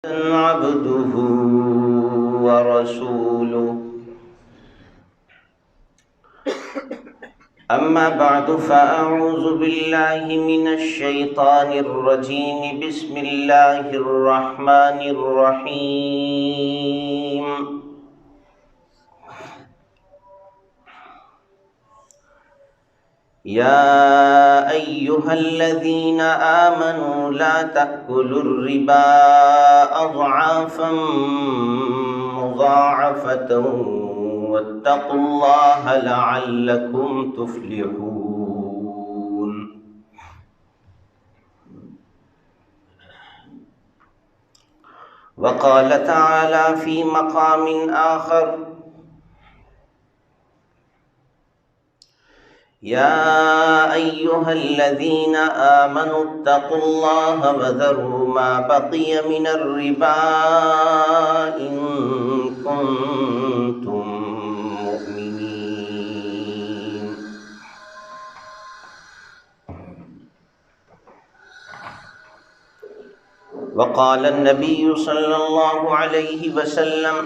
عبده ورسوله أما بعد فأعوذ بالله من الشيطان الرجيم بسم الله الرحمن الرحيم يا أيها الذين آمنوا لا تأكلوا الربا أضعافا مضاعفة واتقوا الله لعلكم تفلحون. وقال تعالى في مقام آخر يا أيها الذين آمنوا اتقوا الله وذروا ما بقي من الربا إن كنتم مؤمنين. وقال النبي صلى الله عليه وسلم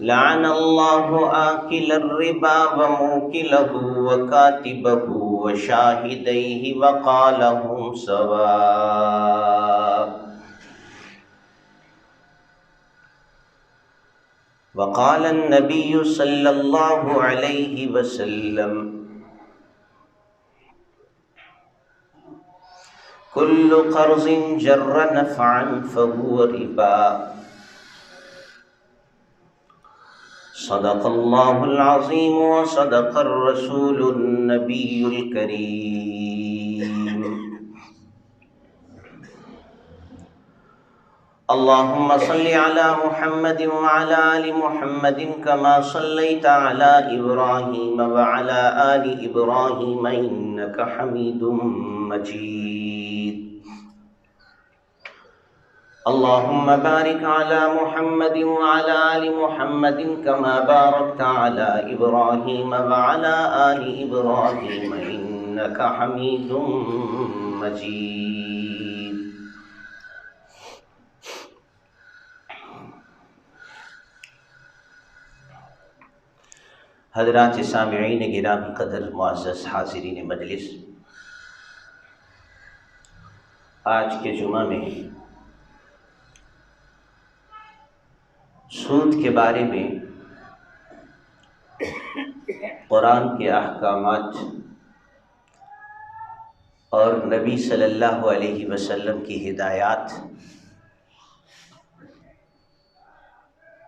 لعن الله آكل الربا وموكله وكاتبه وشاهديه وقال هم سواء. وقال النبي صلى الله عليه وسلم كل قرض جر نفعا فهو ربا. صدق الله العظيم وصدق الرسول النبي الكريم. اللهم صل على محمد وعلى آل محمد كما صليت على إبراهيم وعلى آل إبراهيم إنك حميد مجيد. اللهم بارك على محمد وعلى آل محمد كما باركت على إبراهيم وعلى آل إبراهيم إنك حميد مجيد. حضرات سامعین گرامی قدر، معزز حاضرین مجلس، آج کے جمعہ میں سود کے بارے میں قرآن کے احکامات اور نبی صلی اللہ علیہ وسلم کی ہدایات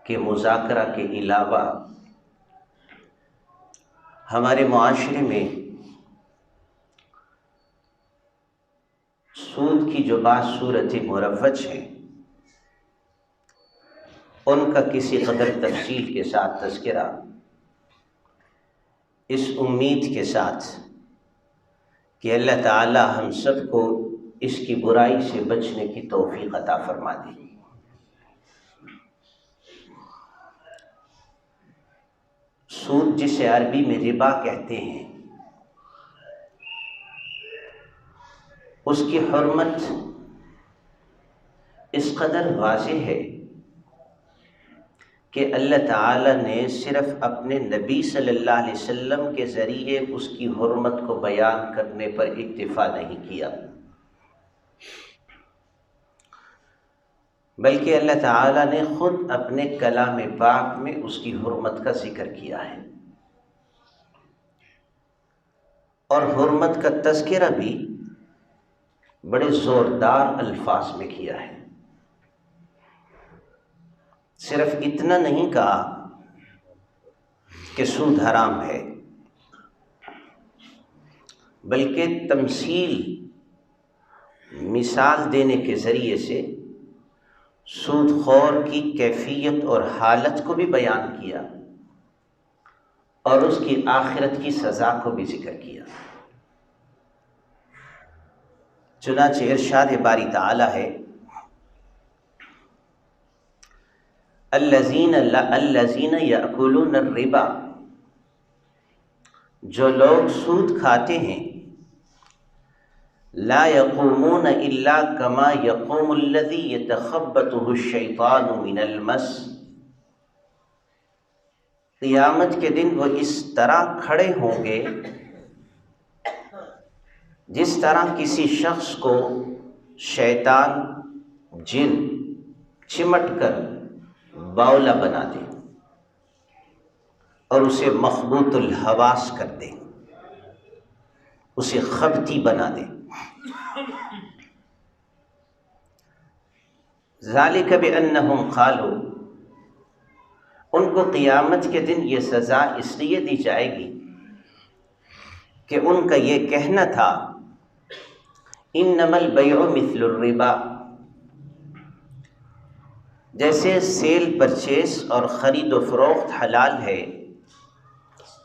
کے مذاکرہ کے علاوہ ہمارے معاشرے میں سود کی جو بعض صورتیں مروج ہیں ان کا کسی قدر تفصیل کے ساتھ تذکرہ، اس امید کے ساتھ کہ اللہ تعالی ہم سب کو اس کی برائی سے بچنے کی توفیق عطا فرما دے۔ سود جسے عربی میں ربا کہتے ہیں، اس کی حرمت اس قدر واضح ہے کہ اللہ تعالی نے صرف اپنے نبی صلی اللہ علیہ وسلم کے ذریعے اس کی حرمت کو بیان کرنے پر اکتفا نہیں کیا، بلکہ اللہ تعالی نے خود اپنے کلام پاک میں اس کی حرمت کا ذکر کیا ہے، اور حرمت کا تذکرہ بھی بڑے زوردار الفاظ میں کیا ہے۔ صرف اتنا نہیں کہا کہ سود حرام ہے، بلکہ تمثیل، مثال دینے کے ذریعے سے سود خور کی کیفیت اور حالت کو بھی بیان کیا اور اس کی آخرت کی سزا کو بھی ذکر کیا۔ چنانچہ ارشاد باری تعالی ہے، الذین یأکلون الربا، جو لوگ سود کھاتے ہیں، لا يقومون الا كما يقوم الذي يتخبطه الشيطان من المس، قیامت کے دن وہ اس طرح کھڑے ہوں گے جس طرح کسی شخص کو شیطان جن چمٹ کر باولا بنا دے اور اسے مخبوط الحواس کر دے، اسے خبتی بنا دے۔ ذالک بانہم قالوا، ان کو قیامت کے دن یہ سزا اس لیے دی جائے گی کہ ان کا یہ کہنا تھا انما البیع مثل الربا، جیسے سیل پرچیز اور خرید و فروخت حلال ہے،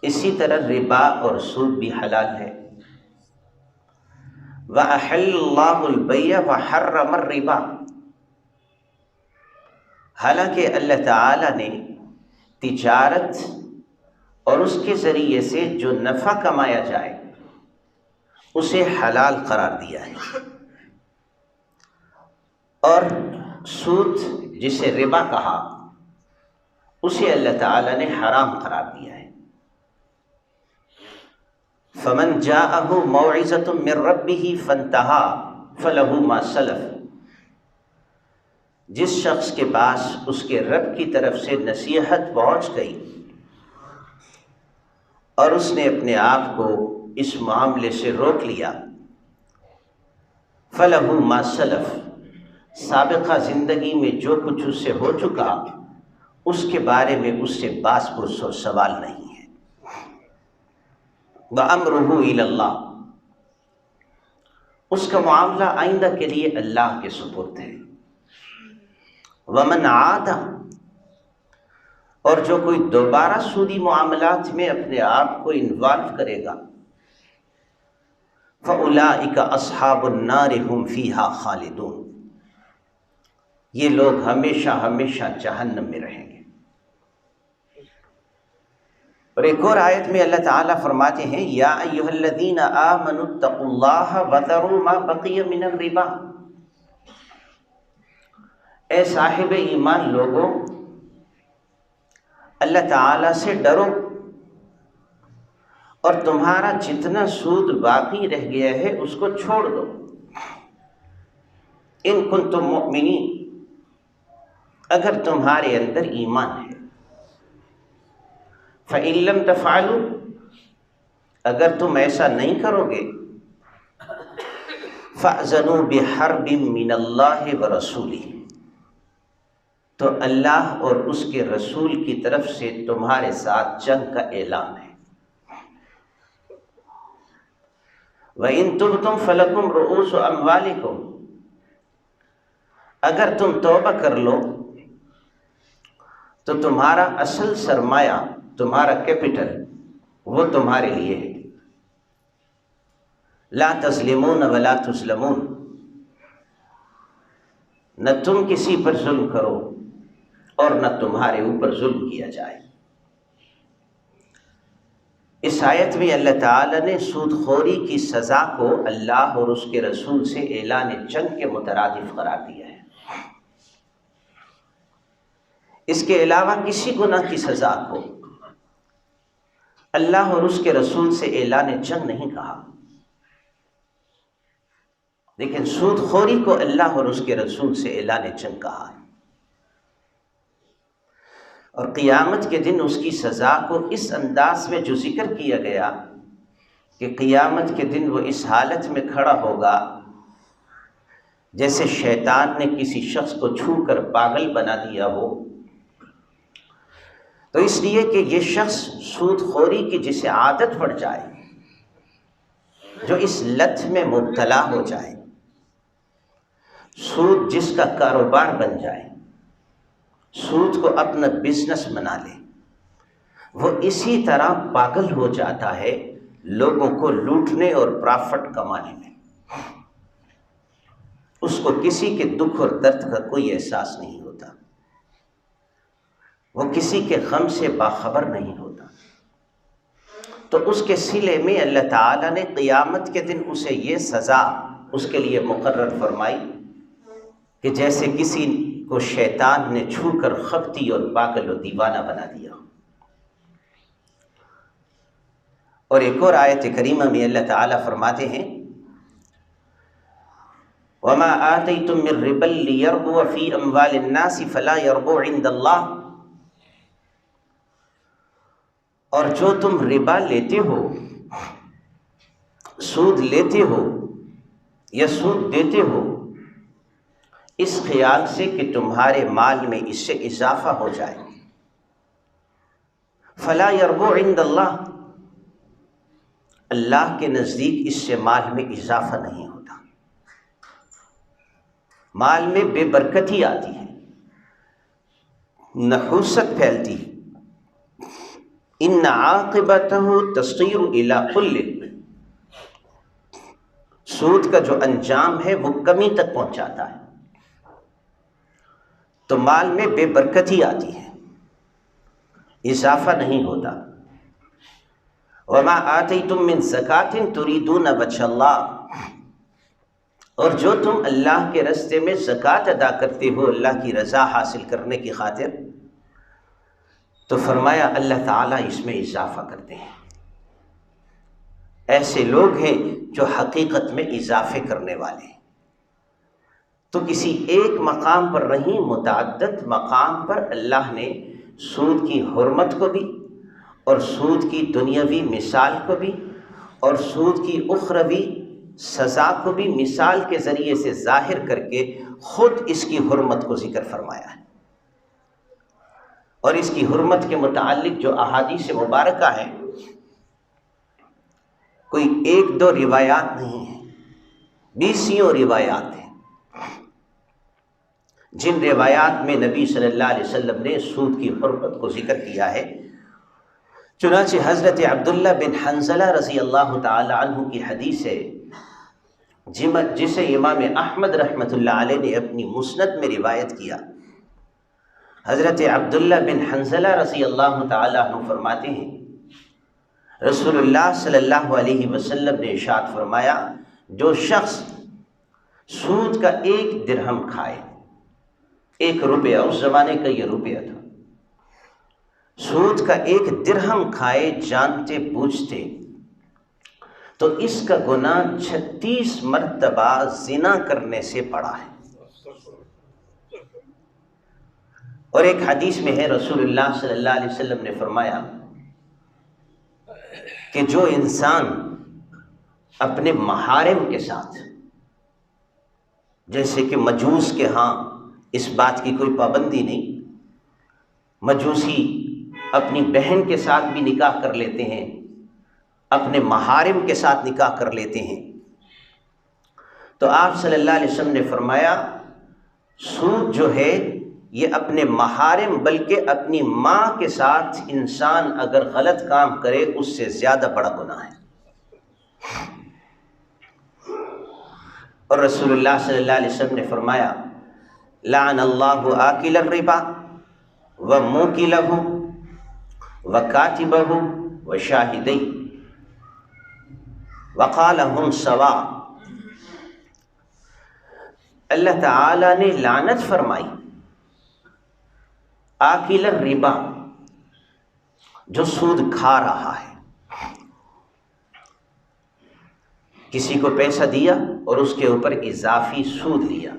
اسی طرح ربا اور سود بھی حلال ہے۔ وَأَحَلَّ اللَّهُ الْبَيْعَ وَحَرَّمَ الرِّبَا، حالانکہ اللہ تعالی نے تجارت اور اس کے ذریعے سے جو نفع کمایا جائے اسے حلال قرار دیا ہے، اور سود جسے ربا کہا اسے اللہ تعالی نے حرام قرار دیا ہے۔ فمن جاءہ موعظۃ من ربہ فانتہا فلہ ما سلف، جس شخص کے پاس اس کے رب کی طرف سے نصیحت پہنچ گئی اور اس نے اپنے آپ کو اس معاملے سے روک لیا، فلہ ما سلف، سابقہ زندگی میں جو کچھ اس سے ہو چکا اس کے بارے میں اس سے باس پرس اور سوال نہیں ہے۔ وَأَمْرُهُ إِلَى اللَّهِ، اس کا معاملہ آئندہ کے لیے اللہ کے سپرد ہے۔ وَمَنْ عَادَ، اور جو کوئی دوبارہ سودی معاملات میں اپنے آپ کو انوالو کرے گا، فَأُولَئِكَ أَصْحَابُ النَّارِ هُمْ فِيهَا خَالِدُونَ، یہ لوگ ہمیشہ ہمیشہ جہنم میں رہیں گے۔ اور ایک اور آیت میں اللہ تعالیٰ فرماتے ہیں یا ایھا الذین آمنوا اتقوا اللہ وذروا ما بقی من الربا، اے صاحب ایمان لوگوں، اللہ تعالیٰ سے ڈرو اور تمہارا جتنا سود باقی رہ گیا ہے اس کو چھوڑ دو، ان کنتم مؤمنین، اگر تمہارے اندر ایمان ہے۔ فَإِن لَّمْ تَفْعَلُوا، اگر تم ایسا نہیں کرو گے، فَأْذَنُوا بِحَرْبٍ مِّنَ اللَّهِ وَرَسُولِهِ، تو اللہ اور اس کے رسول کی طرف سے تمہارے ساتھ جنگ کا اعلان ہے۔ وَإِن تُبْتُمْ فَلَكُمْ رُءُوسُ أَمْوَالِكُمْ، اگر تم توبہ کر لو تو تمہارا اصل سرمایہ، تمہارا کیپٹل، وہ تمہارے لیے ہے۔ لا تظلمون ولا تظلمون، نہ تم کسی پر ظلم کرو اور نہ تمہارے اوپر ظلم کیا جائے۔ اس آیت میں اللہ تعالی نے سود خوری کی سزا کو اللہ اور اس کے رسول سے اعلان جنگ کے مترادف قرار دیا ہے۔ اس کے علاوہ کسی گناہ کی سزا کو اللہ اور اس کے رسول سے اعلان جنگ نہیں کہا، لیکن سود خوری کو اللہ اور اس کے رسول سے اعلان جنگ کہا ہے۔ اور قیامت کے دن اس کی سزا کو اس انداز میں جو ذکر کیا گیا کہ قیامت کے دن وہ اس حالت میں کھڑا ہوگا جیسے شیطان نے کسی شخص کو چھو کر پاگل بنا دیا ہو، تو اس لیے کہ یہ شخص سود خوری کی جسے عادت پڑ جائے، جو اس لت میں مبتلا ہو جائے، سود جس کا کاروبار بن جائے، سود کو اپنا بزنس بنا لے، وہ اسی طرح پاگل ہو جاتا ہے لوگوں کو لوٹنے اور پرافٹ کمانے میں۔ اس کو کسی کے دکھ اور درد کا کوئی احساس نہیں ہوتا، وہ کسی کے غم سے باخبر نہیں ہوتا۔ تو اس کے صلے میں اللہ تعالیٰ نے قیامت کے دن اسے یہ سزا اس کے لیے مقرر فرمائی کہ جیسے کسی کو شیطان نے چھو کر خبتی اور پاگل و دیوانہ بنا دیا۔ اور ایک اور آیت کریمہ میں اللہ تعالیٰ فرماتے ہیں وَمَا آتَيْتُم مِّن رِّبًا لِّيَرْبُوَ فِي أَمْوَالِ النَّاسِ فَلَا يَرْبُو عِندَ اللَّهِ، اور جو تم ربا لیتے ہو، سود لیتے ہو یا سود دیتے ہو اس خیال سے کہ تمہارے مال میں اس سے اضافہ ہو جائے، فَلَا يَرْبُو عِندَ اللَّهِ، اللہ کے نزدیک اس سے مال میں اضافہ نہیں ہوتا، مال میں بے برکتی آتی ہے، نحوست پھیلتی ہے۔ ان عاقبتہ تصیر الی قل، سود کا جو انجام ہے وہ کمی تک پہنچاتا ہے، تو مال میں بے برکتی آتی ہے، اضافہ نہیں ہوتا۔ وما آتیتم من زکاۃ تریدون وجہ اللہ، اور جو تم اللہ کے راستے میں زکوٰۃ ادا کرتے ہو اللہ کی رضا حاصل کرنے کی خاطر، تو فرمایا اللہ تعالیٰ اس میں اضافہ کرتے ہیں۔ ایسے لوگ ہیں جو حقیقت میں اضافے کرنے والے ہیں، تو کسی ایک مقام پر نہیں، متعدد مقام پر اللہ نے سود کی حرمت کو بھی اور سود کی دنیاوی مثال کو بھی اور سود کی اخروی سزا کو بھی مثال کے ذریعے سے ظاہر کر کے خود اس کی حرمت کو ذکر فرمایا ہے۔ اور اس کی حرمت کے متعلق جو احادیث مبارکہ ہیں، کوئی ایک دو روایات نہیں ہیں، بیسیوں روایات ہیں، جن روایات میں نبی صلی اللہ علیہ وسلم نے سود کی حرمت کو ذکر کیا ہے۔ چنانچہ حضرت عبداللہ بن حنظلہ رضی اللہ تعالی عنہ کی حدیث ہے، جسے امام احمد رحمۃ اللہ علیہ نے اپنی مسند میں روایت کیا۔ حضرت عبداللہ بن حنظلہ رضی اللہ تعالی عنہ فرماتے ہیں رسول اللہ صلی اللہ علیہ وسلم نے ارشاد فرمایا، جو شخص سود کا 1 درہم کھائے، 1 روپیہ، اس زمانے کا یہ روپیہ تھا، سود کا 1 درہم کھائے جانتے بوجھتے، تو اس کا گناہ 36 مرتبہ زنا کرنے سے بڑا ہے۔ اور ایک حدیث میں ہے رسول اللہ صلی اللہ علیہ وسلم نے فرمایا کہ جو انسان اپنے محارم کے ساتھ، جیسے کہ مجوس کے ہاں اس بات کی کوئی پابندی نہیں، مجوسی اپنی بہن کے ساتھ بھی نکاح کر لیتے ہیں، اپنے محارم کے ساتھ نکاح کر لیتے ہیں، تو آپ صلی اللہ علیہ وسلم نے فرمایا سود جو ہے یہ اپنے محارم بلکہ اپنی ماں کے ساتھ انسان اگر غلط کام کرے اس سے زیادہ بڑا گناہ ہے۔ اور رسول اللہ صلی اللہ علیہ وسلم نے فرمایا لعن اللہ آکل الربا وموکلہ وکاتبہ وشاہدیہ وقال ہم سواء، اللہ تعالی نے لعنت فرمائی آکل الربا، جو سود کھا رہا ہے، کسی کو پیسہ دیا اور اس کے اوپر اضافی سود لیا،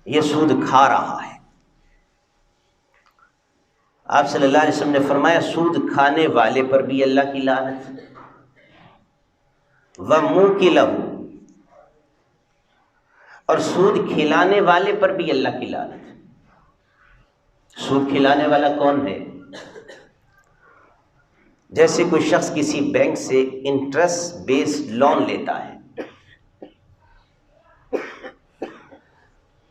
یہ سود کھا رہا ہے۔ آپ صلی اللہ علیہ وسلم نے فرمایا سود کھانے والے پر بھی اللہ کی لعنت، وَمُوكِلَهُ، اور سود کھلانے والے پر بھی اللہ کی لعنت۔ سود کھلانے والا کون ہے؟ جیسے کوئی شخص کسی بینک سے انٹرسٹ بیسڈ لون لیتا ہے،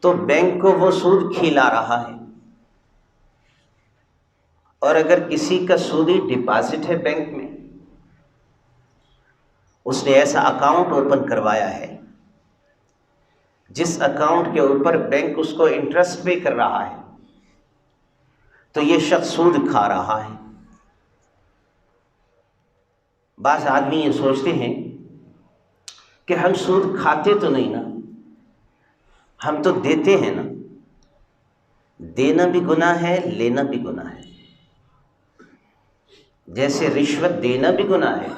تو بینک کو وہ سود کھلا رہا ہے، اور اگر کسی کا سودی ڈپازٹ ہے بینک میں، اس نے ایسا اکاؤنٹ اوپن کروایا ہے جس اکاؤنٹ کے اوپر بینک اس کو انٹرسٹ پے کر رہا ہے، تو یہ شخص سود کھا رہا ہے۔ بعض آدمی یہ سوچتے ہیں کہ ہم سود کھاتے تو نہیں نا، ہم تو دیتے ہیں نا۔ دینا بھی گناہ ہے، لینا بھی گناہ ہے۔ جیسے رشوت دینا بھی گناہ ہے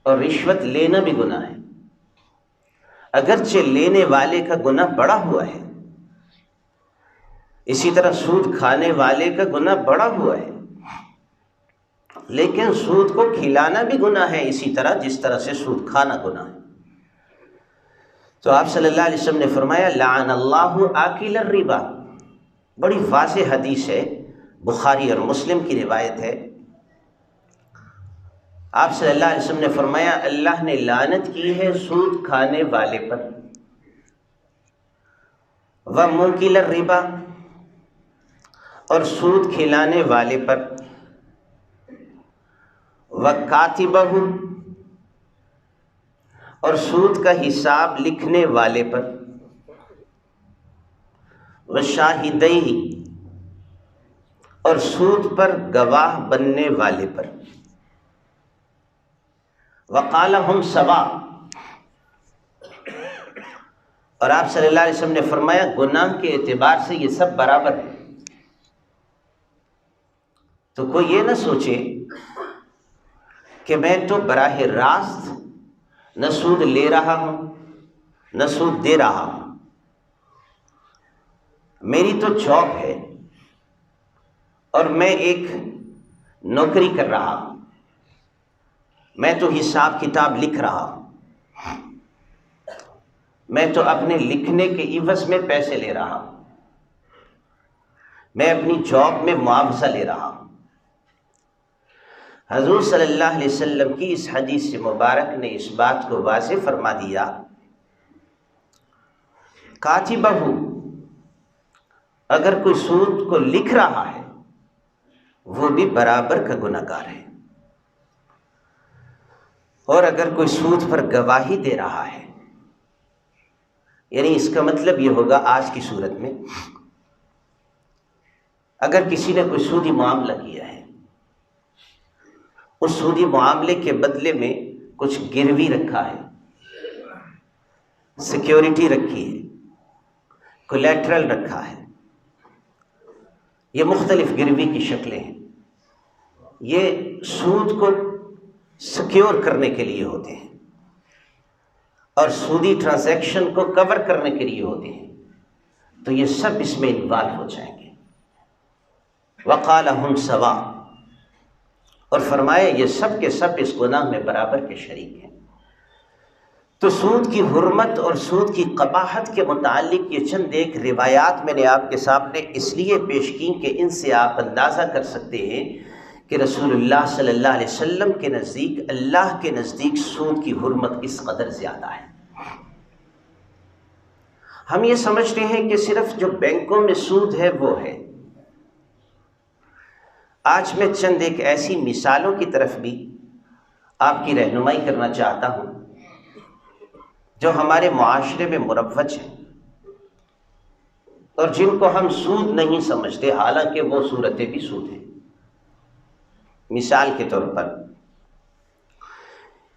اور رشوت لینا بھی گناہ ہے، اگرچہ لینے والے کا گناہ بڑا ہوا ہے، اسی طرح سود کھانے والے کا گناہ بڑا ہوا ہے، لیکن سود کو کھلانا بھی گناہ ہے اسی طرح جس طرح سے سود کھانا گناہ ہے۔ تو آپ صلی اللہ علیہ وسلم نے فرمایا لعن اللہ آکل الربا، بڑی واضح حدیث ہے، بخاری اور مسلم کی روایت ہے۔ آپ صلی اللہ علیہ وسلم نے فرمایا اللہ نے لعنت کی ہے سود کھانے والے پر، وموکل الربا، اور سود کھلانے والے پر، وکاتبہ، اور سود کا حساب لکھنے والے پر، وشاہدیہ، اور سود پر گواہ بننے والے پر، وقال ہم سوا، اور آپ صلی اللہ علیہ وسلم نے فرمایا گناہ کے اعتبار سے یہ سب برابر ہے۔ تو کوئی یہ نہ سوچے کہ میں تو براہ راست نہ سود لے رہا ہوں نہ سود دے رہا ہوں، میری تو جاب ہے اور میں ایک نوکری کر رہا ہوں، میں تو حساب کتاب لکھ رہا ہوں، میں تو اپنے لکھنے کے عوض میں پیسے لے رہا ہوں، میں اپنی جاب میں معاوضہ لے رہا ہوں۔ حضور صلی اللہ علیہ وسلم کی اس حدیث سے مبارک نے اس بات کو واضح فرما دیا، کاتبہ، اگر کوئی سود کو لکھ رہا ہے وہ بھی برابر کا گناہ گار ہے، اور اگر کوئی سود پر گواہی دے رہا ہے، یعنی اس کا مطلب یہ ہوگا آج کی صورت میں اگر کسی نے کوئی سودی معاملہ کیا ہے، اس سودی معاملے کے بدلے میں کچھ گروی رکھا ہے، سیکیورٹی رکھی ہے، کولیٹرل رکھا ہے، یہ مختلف گروی کی شکلیں ہیں، یہ سود کو سیکیور کرنے کے لیے ہوتے ہیں اور سودی ٹرانزیکشن کو کور کرنے کے لیے ہوتے ہیں، تو یہ سب اس میں انوالو ہو جائیں گے۔ وقال ہم سوا، اور فرمایا یہ سب کے سب اس گناہ میں برابر کے شریک ہیں۔ تو سود کی حرمت اور سود کی قباحت کے متعلق یہ چند ایک روایات میں نے آپ کے سامنے اس لیے پیش کی کہ ان سے آپ اندازہ کر سکتے ہیں کہ رسول اللہ صلی اللہ علیہ وسلم کے نزدیک، اللہ کے نزدیک سود کی حرمت کس قدر زیادہ ہے۔ ہم یہ سمجھتے ہیں کہ صرف جو بینکوں میں سود ہے وہ ہے۔ آج میں چند ایک ایسی مثالوں کی طرف بھی آپ کی رہنمائی کرنا چاہتا ہوں جو ہمارے معاشرے میں مروج ہیں اور جن کو ہم سود نہیں سمجھتے، حالانکہ وہ صورتیں بھی سود ہیں۔ مثال کے طور پر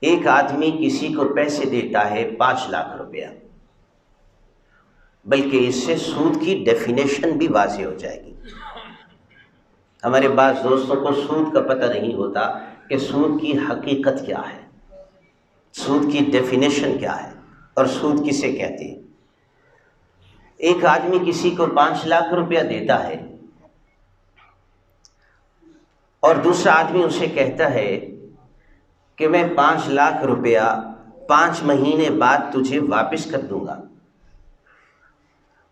ایک آدمی کسی کو پیسے دیتا ہے 5 لاکھ روپیہ، بلکہ اس سے سود کی ڈیفینیشن بھی واضح ہو جائے گی۔ ہمارے بعض دوستوں کو سود کا پتہ نہیں ہوتا کہ سود کی حقیقت کیا ہے، سود کی ڈیفینیشن کیا ہے اور سود کسے کہتے ہیں۔ ایک آدمی کسی کو 5 لاکھ روپیہ دیتا ہے اور دوسرا آدمی اسے کہتا ہے کہ میں 5 لاکھ روپیہ 5 مہینے بعد تجھے واپس کر دوں گا،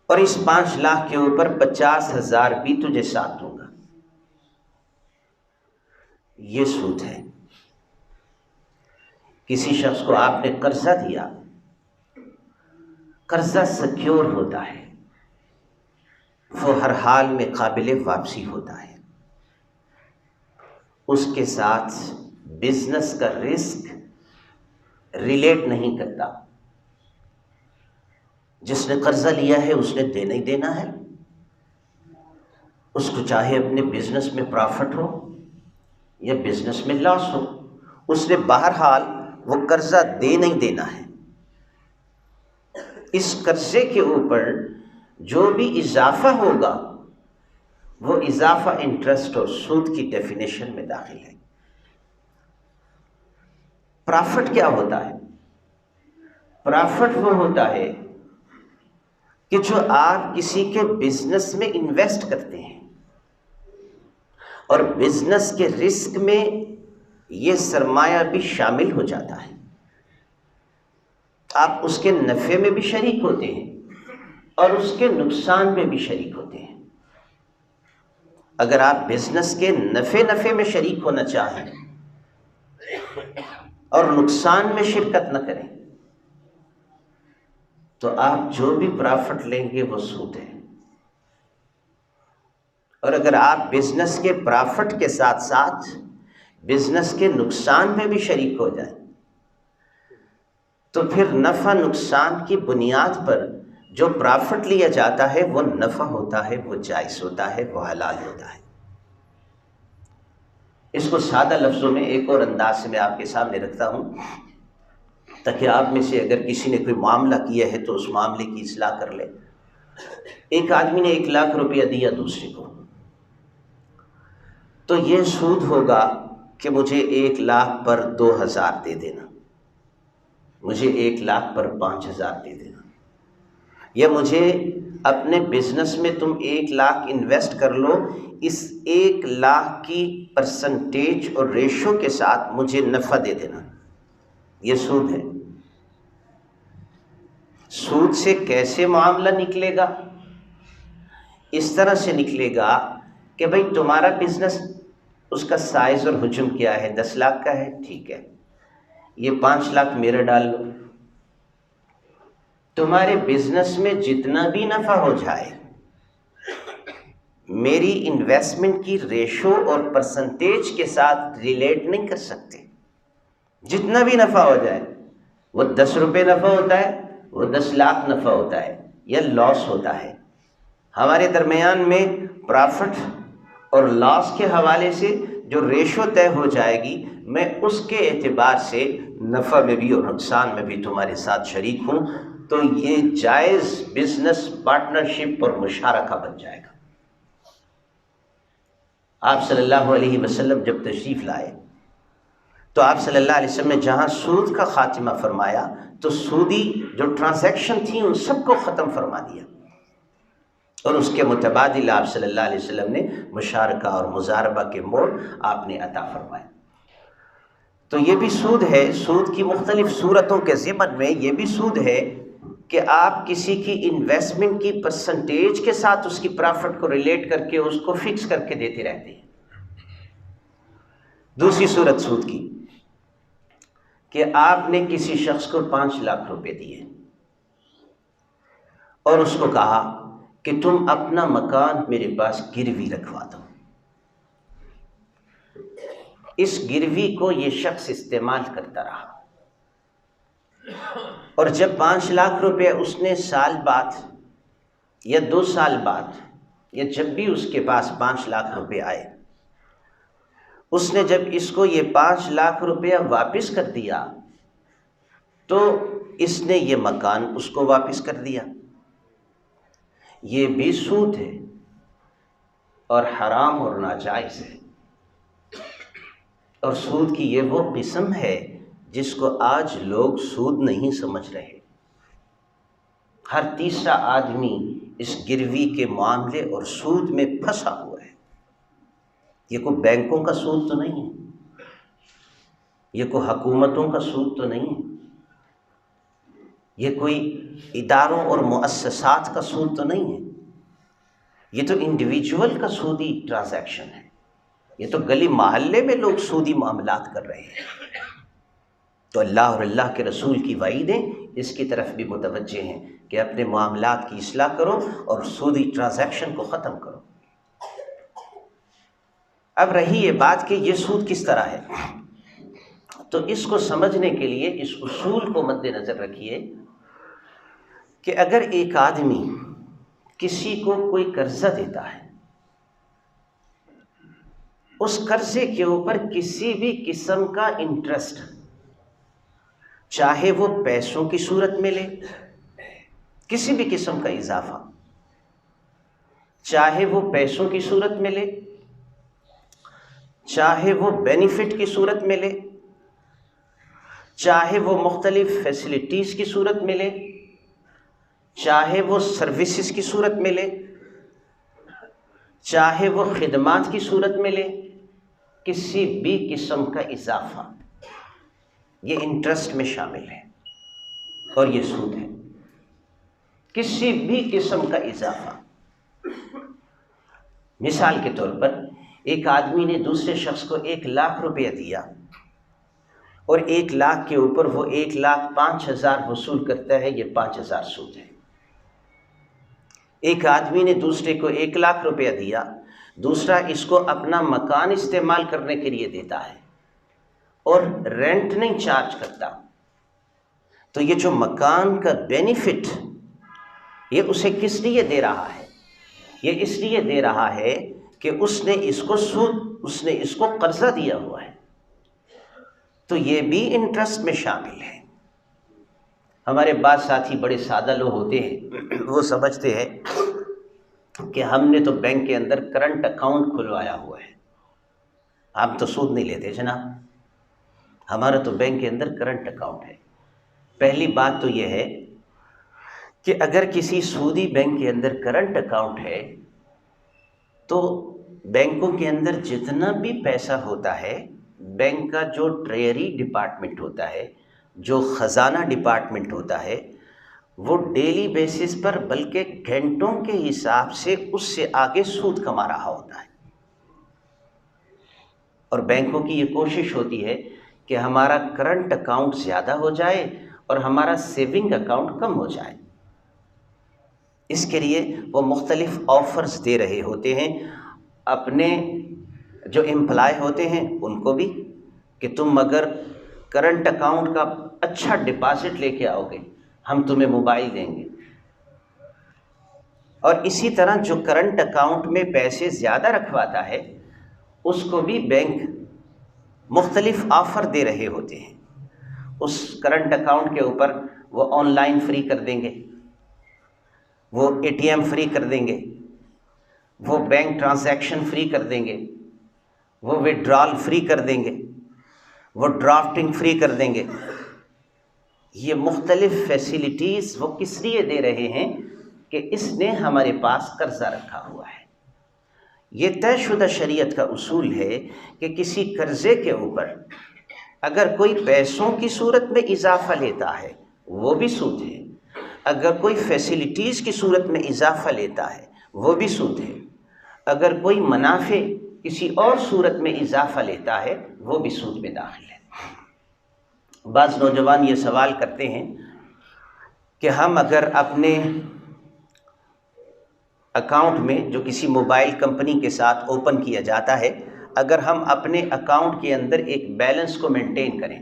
اور اس 5 لاکھ کے اوپر 50,000 بھی تجھے ساتھ دوں گا۔ یہ سود ہے۔ کسی شخص کو آپ نے قرضہ دیا، قرضہ سیکیور ہوتا ہے، وہ ہر حال میں قابل واپسی ہوتا ہے، اس کے ساتھ بزنس کا رسک ریلیٹ نہیں کرتا۔ جس نے قرضہ لیا ہے اس نے دینا ہی دینا ہے، اس کو چاہے اپنے بزنس میں پرافٹ ہو یا بزنس میں لاس ہو، اس نے بہرحال وہ قرضہ دے نہیں دینا ہے۔ اس قرضے کے اوپر جو بھی اضافہ ہوگا وہ اضافہ انٹرسٹ اور سود کی ڈیفینیشن میں داخل ہے۔ پرافٹ کیا ہوتا ہے؟ پرافٹ وہ ہوتا ہے کہ جو آپ کسی کے بزنس میں انویسٹ کرتے ہیں اور بزنس کے رسک میں یہ سرمایہ بھی شامل ہو جاتا ہے، آپ اس کے نفع میں بھی شریک ہوتے ہیں اور اس کے نقصان میں بھی شریک ہوتے ہیں۔ اگر آپ بزنس کے نفع میں شریک ہونا چاہیں اور نقصان میں شرکت نہ کریں تو آپ جو بھی پرافٹ لیں گے وہ سود ہے، اور اگر آپ بزنس کے پرافٹ کے ساتھ ساتھ بزنس کے نقصان میں بھی شریک ہو جائیں تو پھر نفع نقصان کی بنیاد پر جو پرافٹ لیا جاتا ہے وہ نفع ہوتا ہے، وہ جائز ہوتا ہے، وہ حلال ہوتا ہے۔ اس کو سادہ لفظوں میں ایک اور انداز سے میں آپ کے سامنے رکھتا ہوں تاکہ آپ میں سے اگر کسی نے کوئی معاملہ کیا ہے تو اس معاملے کی اصلاح کر لے۔ ایک آدمی نے 1,00,000 روپیہ دیا دوسرے کو، تو یہ سود ہوگا کہ مجھے 1,00,000 پر 2,000 دے دینا، مجھے 1,00,000 پر 5,000 دے دینا، یا مجھے اپنے بزنس میں تم 1,00,000 انویسٹ کر لو، اس 1,00,000 کی پرسنٹیج اور ریشو کے ساتھ مجھے نفع دے دینا۔ یہ سود ہے۔ سود سے کیسے معاملہ نکلے گا؟ اس طرح سے نکلے گا کہ بھئی تمہارا بزنس اس کا سائز اور حجم کیا ہے، 10,00,000 کا ہے، ٹھیک ہے، یہ 5,00,000 میرا ڈال لو، تمہارے بزنس میں جتنا بھی نفع ہو جائے میری انویسٹمنٹ کی ریشو اور پرسنٹیج کے ساتھ ریلیٹ نہیں کر سکتے۔ جتنا بھی نفع ہو جائے، وہ 10 روپے نفع ہوتا ہے، وہ 10,00,000 نفع ہوتا ہے یا لاس ہوتا ہے۔ ہمارے درمیان میں پرافٹ اور لاس کے حوالے سے جو ریشو طے ہو جائے گی، میں اس کے اعتبار سے نفع میں بھی اور نقصان میں بھی تمہارے ساتھ شریک ہوں، تو یہ جائز بزنس پارٹنرشپ اور مشارکہ بن جائے گا۔ آپ صلی اللہ علیہ وسلم جب تشریف لائے تو آپ صلی اللہ علیہ وسلم نے جہاں سود کا خاتمہ فرمایا تو سودی جو ٹرانزیکشن تھی ان سب کو ختم فرما دیا، اور اس کے متبادل آپ صلی اللہ علیہ وسلم نے مشارکہ اور مضاربہ کے موڑ آپ نے عطا فرمائے۔ تو یہ بھی سود ہے۔ سود کی مختلف صورتوں کے ضمن میں یہ بھی سود ہے کہ آپ کسی کی انویسٹمنٹ کی پرسنٹیج کے ساتھ اس کی پرافٹ کو ریلیٹ کر کے اس کو فکس کر کے دیتے رہتے ہیں۔ دوسری صورت سود کی کہ آپ نے کسی شخص کو 5,00,000 روپے دیے اور اس کو کہا کہ تم اپنا مکان میرے پاس گروی رکھوا دو۔ اس گروی کو یہ شخص استعمال کرتا رہا، اور جب 5,00,000 روپے اس نے سال بعد یا 2 سال بعد یا جب بھی اس کے پاس 5,00,000 روپے آئے، اس نے جب اس کو یہ 5,00,000 روپیہ واپس کر دیا تو اس نے یہ مکان اس کو واپس کر دیا۔ یہ بھی سود ہے اور حرام اور ناجائز ہے، اور سود کی یہ وہ قسم ہے جس کو آج لوگ سود نہیں سمجھ رہے۔ ہر تیسرا آدمی اس گروی کے معاملے اور سود میں پھنسا ہوا ہے۔ یہ کوئی بینکوں کا سود تو نہیں ہے، یہ کوئی حکومتوں کا سود تو نہیں ہے، یہ کوئی اداروں اور مؤسسات کا سود تو نہیں ہے، یہ تو انڈیویجول کا سودی ٹرانزیکشن ہے، یہ تو گلی محلے میں لوگ سودی معاملات کر رہے ہیں۔ تو اللہ اور اللہ کے رسول کی وعیدیں اس کی طرف بھی متوجہ ہیں کہ اپنے معاملات کی اصلاح کرو اور سودی ٹرانزیکشن کو ختم کرو۔ اب رہی یہ بات کہ یہ سود کس طرح ہے، تو اس کو سمجھنے کے لیے اس اصول کو مد نظر رکھیے کہ اگر ایک آدمی کسی کو کوئی قرضہ دیتا ہے، اس قرضے کے اوپر کسی بھی قسم کا انٹرسٹ، چاہے وہ پیسوں کی صورت میں لے کسی بھی قسم کا اضافہ، چاہے وہ پیسوں کی صورت میں لے، چاہے وہ بینیفٹ کی صورت میں لے، چاہے وہ مختلف فیسلٹیز کی صورت میں لے، چاہے وہ سروسز کی صورت میں لے، چاہے وہ خدمات کی صورت میں لے، کسی بھی قسم کا اضافہ یہ انٹرسٹ میں شامل ہے اور یہ سود ہے۔ کسی بھی قسم کا اضافہ، مثال کے طور پر ایک آدمی نے دوسرے شخص کو 1,00,000 روپیہ دیا اور 1,00,000 کے اوپر وہ 1,05,000 وصول کرتا ہے، یہ 5,000 سود ہے۔ ایک آدمی نے دوسرے کو 1,00,000 روپیہ دیا، دوسرا اس کو اپنا مکان استعمال کرنے کے لیے دیتا ہے اور رینٹ نہیں چارج کرتا، تو یہ جو مکان کا بینیفٹ یہ اسے کس لیے دے رہا ہے؟ یہ اس لیے دے رہا ہے کہ اس نے اس کو قرضہ دیا ہوا ہے، تو یہ بھی انٹرسٹ میں شامل ہے۔ ہمارے بعض ساتھی بڑے سادہ لوگ ہوتے ہیں، وہ سمجھتے ہیں کہ ہم نے تو بینک کے اندر کرنٹ اکاؤنٹ کھلوایا ہوا ہے، ہم تو سود نہیں لیتے جناب، ہمارا تو بینک کے اندر کرنٹ اکاؤنٹ ہے۔ پہلی بات تو یہ ہے کہ اگر کسی سودی بینک کے اندر کرنٹ اکاؤنٹ ہے تو بینکوں کے اندر جتنا بھی پیسہ ہوتا ہے، بینک کا جو ٹریئری ڈپارٹمنٹ ہوتا ہے، جو خزانہ ڈپارٹمنٹ ہوتا ہے، وہ ڈیلی بیسس پر بلکہ گھنٹوں کے حساب سے اس سے آگے سود کما رہا ہوتا ہے، اور بینکوں کی یہ کوشش ہوتی ہے کہ ہمارا کرنٹ اکاؤنٹ زیادہ ہو جائے اور ہمارا سیونگ اکاؤنٹ کم ہو جائے۔ اس کے لیے وہ مختلف آفرز دے رہے ہوتے ہیں اپنے جو امپلائی ہوتے ہیں ان کو بھی، کہ تم اگر کرنٹ اکاؤنٹ کا اچھا ڈپازٹ لے کے آؤ گے ہم تمہیں موبائل دیں گے، اور اسی طرح جو کرنٹ اکاؤنٹ میں پیسے زیادہ رکھواتا ہے اس کو بھی بینک مختلف آفر دے رہے ہوتے ہیں۔ اس کرنٹ اکاؤنٹ کے اوپر وہ آن لائن فری کر دیں گے، وہ اے ٹی ایم فری کر دیں گے، وہ بینک ٹرانزیکشن فری کر دیں گے، وہ وڈرال فری کر دیں گے، وہ ڈرافٹنگ فری کر دیں گے۔ یہ مختلف فیسلٹیز وہ کس لیے دے رہے ہیں کہ اس نے ہمارے پاس قرضہ رکھا ہوا ہے۔ یہ طے شدہ شریعت کا اصول ہے کہ کسی قرضے کے اوپر اگر کوئی پیسوں کی صورت میں اضافہ لیتا ہے وہ بھی سود ہے، اگر کوئی فیسلٹیز کی صورت میں اضافہ لیتا ہے وہ بھی سود ہے، اگر کوئی منافع کسی اور صورت میں اضافہ لیتا ہے وہ بھی سود میں داخل ہے۔ بعض نوجوان یہ سوال کرتے ہیں کہ ہم اگر اپنے اکاؤنٹ میں جو کسی موبائل کمپنی کے ساتھ اوپن کیا جاتا ہے، اگر ہم اپنے اکاؤنٹ کے اندر ایک بیلنس کو مینٹین کریں،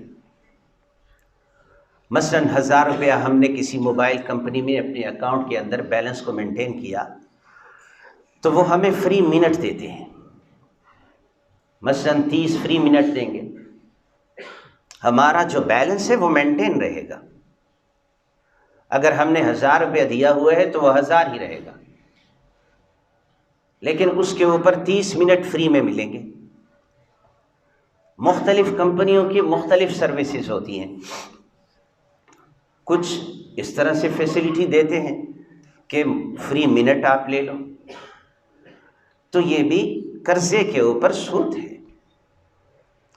مثلا 1,000 روپیہ ہم نے کسی موبائل کمپنی میں اپنے اکاؤنٹ کے اندر بیلنس کو مینٹین کیا، تو وہ ہمیں فری منٹ دیتے ہیں، مثلا 30 فری منٹ دیں گے، ہمارا جو بیلنس ہے وہ مینٹین رہے گا۔ اگر ہم نے 1,000 روپیہ دیا ہوا ہے تو وہ 1,000 ہی رہے گا، لیکن اس کے اوپر 30 منٹ فری میں ملیں گے۔ مختلف کمپنیوں کی مختلف سروسز ہوتی ہیں، کچھ اس طرح سے فیسلٹی دیتے ہیں کہ فری منٹ آپ لے لو، تو یہ بھی قرضے کے اوپر سود ہے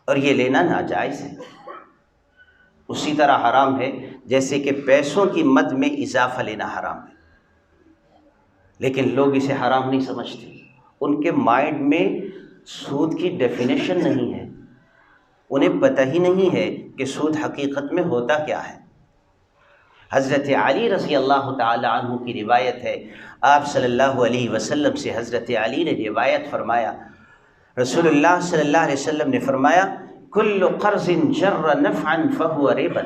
اور یہ لینا ناجائز ہے، اسی طرح حرام ہے جیسے کہ پیسوں کی مد میں اضافہ لینا حرام ہے، لیکن لوگ اسے حرام نہیں سمجھتے، ان کے مائنڈ میں سود کی ڈیفینیشن نہیں ہے، انہیں پتہ ہی نہیں ہے کہ سود حقیقت میں ہوتا کیا ہے۔ حضرت علی رضی اللہ تعالی عنہ کی روایت ہے، آپ صلی اللہ علیہ وسلم سے حضرت علی نے روایت فرمایا، رسول اللہ صلی اللہ علیہ وسلم نے فرمایا، کل قرض جر نفعا فہو ربا،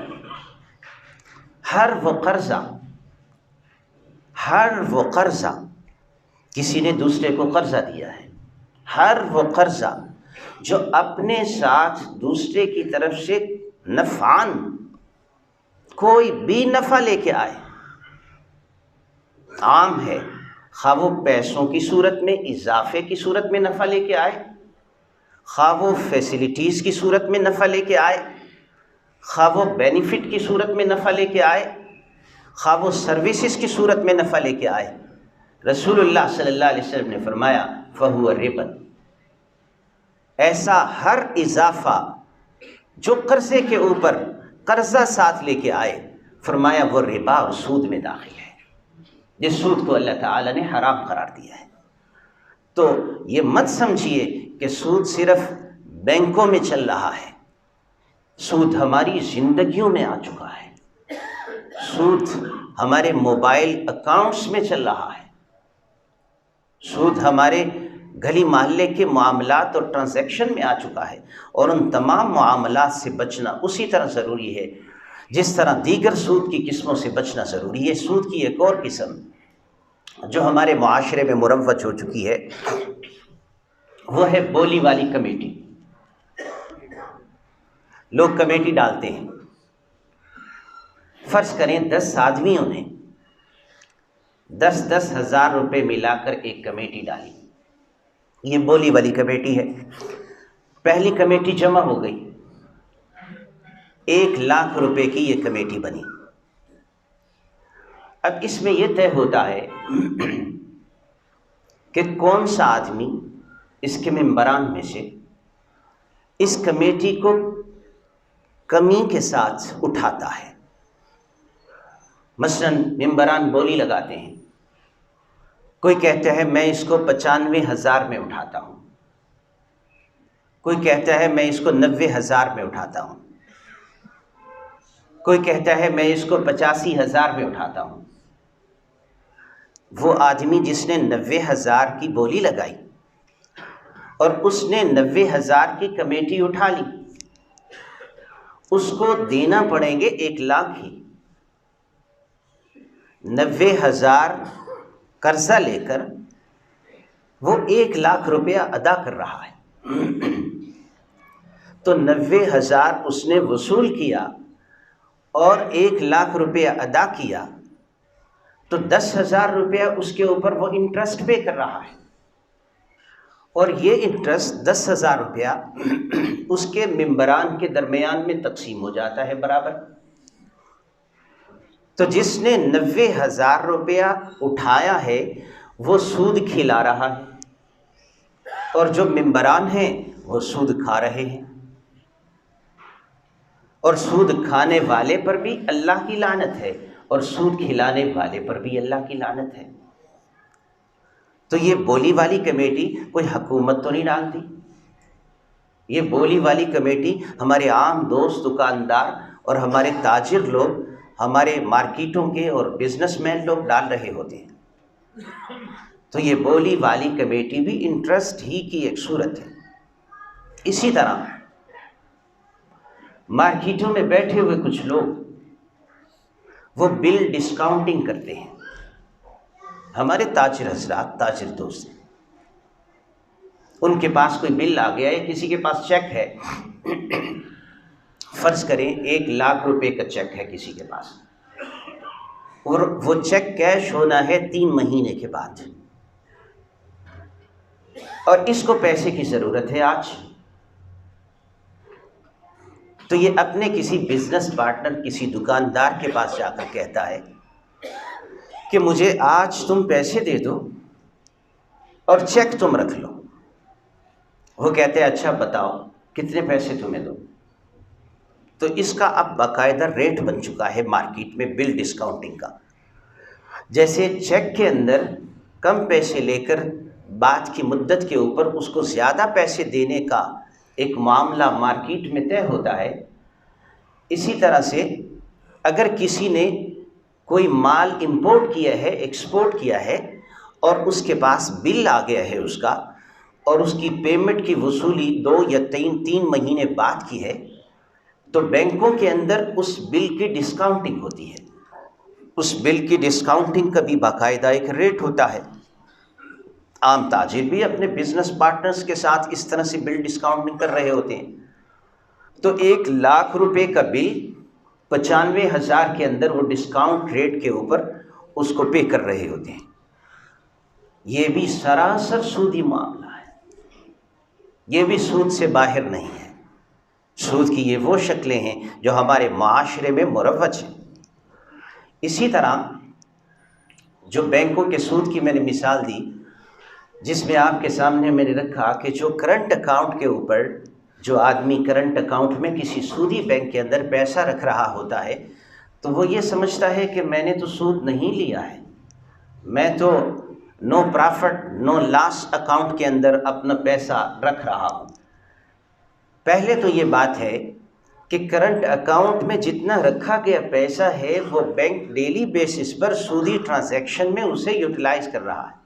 ہر وہ قرضہ کسی نے دوسرے کو قرضہ دیا ہے، ہر وہ قرضہ جو اپنے ساتھ دوسرے کی طرف سے نفعان کوئی بھی نفع لے کے آئے، عام ہے، خواہ وہ پیسوں کی صورت میں اضافے کی صورت میں نفع لے کے آئے، خواہ وہ فیسلٹیز کی صورت میں نفع لے کے آئے، خواہ وہ بینیفٹ کی صورت میں نفع لے کے آئے، خواہ وہ سروسز کی صورت میں نفع لے کے آئے، رسول اللہ صلی اللہ علیہ وسلم نے فرمایا فَهُوَ رِبًا، ایسا ہر اضافہ جو قرضے کے اوپر قرضہ ساتھ لے کے آئے، فرمایا وہ ربا اور سود میں داخل ہے، جس سود کو اللہ تعالیٰ نے حرام قرار دیا ہے۔ تو یہ مت سمجھیے کہ سود صرف بینکوں میں چل رہا ہے، سود ہماری زندگیوں میں آ چکا ہے، سود ہمارے موبائل اکاؤنٹس میں چل رہا ہے، سود ہمارے گلی محلے کے معاملات اور ٹرانزیکشن میں آ چکا ہے، اور ان تمام معاملات سے بچنا اسی طرح ضروری ہے جس طرح دیگر سود کی قسموں سے بچنا ضروری ہے۔ سود کی ایک اور قسم جو ہمارے معاشرے میں مروج ہو چکی ہے وہ ہے بولی والی کمیٹی۔ لوگ کمیٹی ڈالتے ہیں، فرض کریں 10 آدمیوں نے 10 ہزار روپے ملا کر ایک کمیٹی ڈالی، یہ بولی والی کمیٹی ہے۔ پہلی کمیٹی جمع ہو گئی، 1,00,000 روپے کی یہ کمیٹی بنی۔ اب اس میں یہ طے ہوتا ہے کہ کون سا آدمی اس کے ممبران میں سے اس کمیٹی کو کمی کے ساتھ اٹھاتا ہے۔ مثلا ممبران بولی لگاتے ہیں، کوئی کہتا ہے میں اس کو 95,000 میں اٹھاتا ہوں، کوئی کہتا ہے میں اس کو 90,000 میں اٹھاتا ہوں، کوئی کہتا ہے میں اس کو 85,000 میں اٹھاتا ہوں۔ وہ آدمی جس نے 90,000 کی بولی لگائی اور اس نے 90,000 کی کمیٹی اٹھا لی، اس کو دینا پڑیں گے 1,00,000 ہی۔ 90,000 قرضہ لے کر وہ 1,00,000 روپیہ ادا کر رہا ہے، تو 90,000 اس نے وصول کیا اور 1,00,000 روپیہ ادا کیا، تو 10,000 روپیہ اس کے اوپر وہ انٹرسٹ پے کر رہا ہے، اور یہ انٹرسٹ 10,000 روپیہ اس کے ممبران کے درمیان میں تقسیم ہو جاتا ہے برابر۔ تو جس نے 90,000 روپیہ اٹھایا ہے وہ سود کھلا رہا ہے، اور جو ممبران ہیں وہ سود کھا رہے ہیں، اور سود کھانے والے پر بھی اللہ کی لعنت ہے اور سود کھلانے والے پر بھی اللہ کی لعنت ہے۔ تو یہ بولی والی کمیٹی کوئی حکومت تو نہیں ڈالتی، یہ بولی والی کمیٹی ہمارے عام دوست دکاندار اور ہمارے تاجر لوگ، ہمارے مارکیٹوں کے اور بزنس مین لوگ ڈال رہے ہوتے ہیں۔ تو یہ بولی والی کمیٹی بھی انٹرسٹ ہی کی ایک صورت ہے۔ اسی طرح مارکیٹوں میں بیٹھے ہوئے کچھ لوگ وہ بل ڈسکاؤنٹنگ کرتے ہیں، ہمارے تاجر حضرات، تاجر دوست، ان کے پاس کوئی بل آ گیا ہے، کسی کے پاس چیک ہے، فرض کریں 1,00,000 روپے کا چیک ہے کسی کے پاس، اور وہ چیک کیش ہونا ہے 3 مہینے کے بعد، اور اس کو پیسے کی ضرورت ہے آج، تو یہ اپنے کسی بزنس پارٹنر، کسی دکاندار کے پاس جا کر کہتا ہے کہ مجھے آج تم پیسے دے دو اور چیک تم رکھ لو۔ وہ کہتے ہیں اچھا بتاؤ کتنے پیسے تمہیں دو؟ تو اس کا اب باقاعدہ ریٹ بن چکا ہے مارکیٹ میں بل ڈسکاؤنٹنگ کا، جیسے چیک کے اندر کم پیسے لے کر بعد کی مدت کے اوپر اس کو زیادہ پیسے دینے کا ایک معاملہ مارکیٹ میں طے ہوتا ہے، اسی طرح سے اگر کسی نے کوئی مال امپورٹ کیا ہے، ایکسپورٹ کیا ہے، اور اس کے پاس بل آ گیا ہے اس کا، اور اس کی پیمنٹ کی وصولی 2 یا 3 مہینے بعد کی ہے، تو بینکوں کے اندر اس بل کی ڈسکاؤنٹنگ ہوتی ہے۔ اس بل کی ڈسکاؤنٹنگ کا بھی باقاعدہ ایک ریٹ ہوتا ہے۔ عام تاجر بھی اپنے بزنس پارٹنرز کے ساتھ اس طرح سے بل ڈسکاؤنٹنگ کر رہے ہوتے ہیں۔ تو 1,00,000 روپے کا بل 95,000 کے اندر وہ ڈسکاؤنٹ ریٹ کے اوپر اس کو پے کر رہے ہوتے ہیں۔ یہ بھی سراسر سودی معاملہ ہے، یہ بھی سود سے باہر نہیں ہے۔ سود کی یہ وہ شکلیں ہیں جو ہمارے معاشرے میں مروج ہیں۔ اسی طرح جو بینکوں کے سود کی میں نے مثال دی، جس میں آپ کے سامنے میں نے رکھا کہ جو کرنٹ اکاؤنٹ کے اوپر جو آدمی کرنٹ اکاؤنٹ میں کسی سودی بینک کے اندر پیسہ رکھ رہا ہوتا ہے تو وہ یہ سمجھتا ہے کہ میں نے تو سود نہیں لیا ہے، میں تو نو پرافٹ نو لاس اکاؤنٹ کے اندر اپنا پیسہ رکھ رہا ہوں۔ پہلے تو یہ بات ہے کہ کرنٹ اکاؤنٹ میں جتنا رکھا گیا پیسہ ہے وہ بینک ڈیلی بیسس پر سودی ٹرانزیکشن میں اسے یوٹیلائز کر رہا ہے۔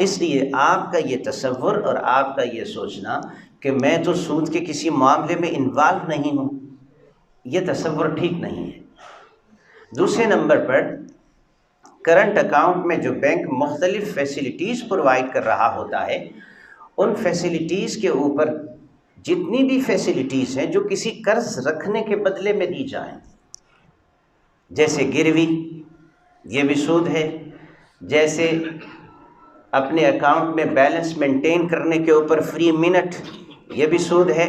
اس لیے آپ کا یہ تصور اور آپ کا یہ سوچنا کہ میں تو سود کے کسی معاملے میں انوالو نہیں ہوں، یہ تصور ٹھیک نہیں ہے۔ دوسرے نمبر پر کرنٹ اکاؤنٹ میں جو بینک مختلف فیسلٹیز پرووائڈ کر رہا ہوتا ہے، ان فیسلٹیز کے اوپر جتنی بھی فیسلٹیز ہیں جو کسی قرض رکھنے کے بدلے میں دی جائیں، جیسے گروی، یہ بھی سود ہے، جیسے اپنے اکاؤنٹ میں بیلنس مینٹین کرنے کے اوپر فری منٹ، یہ بھی سود ہے۔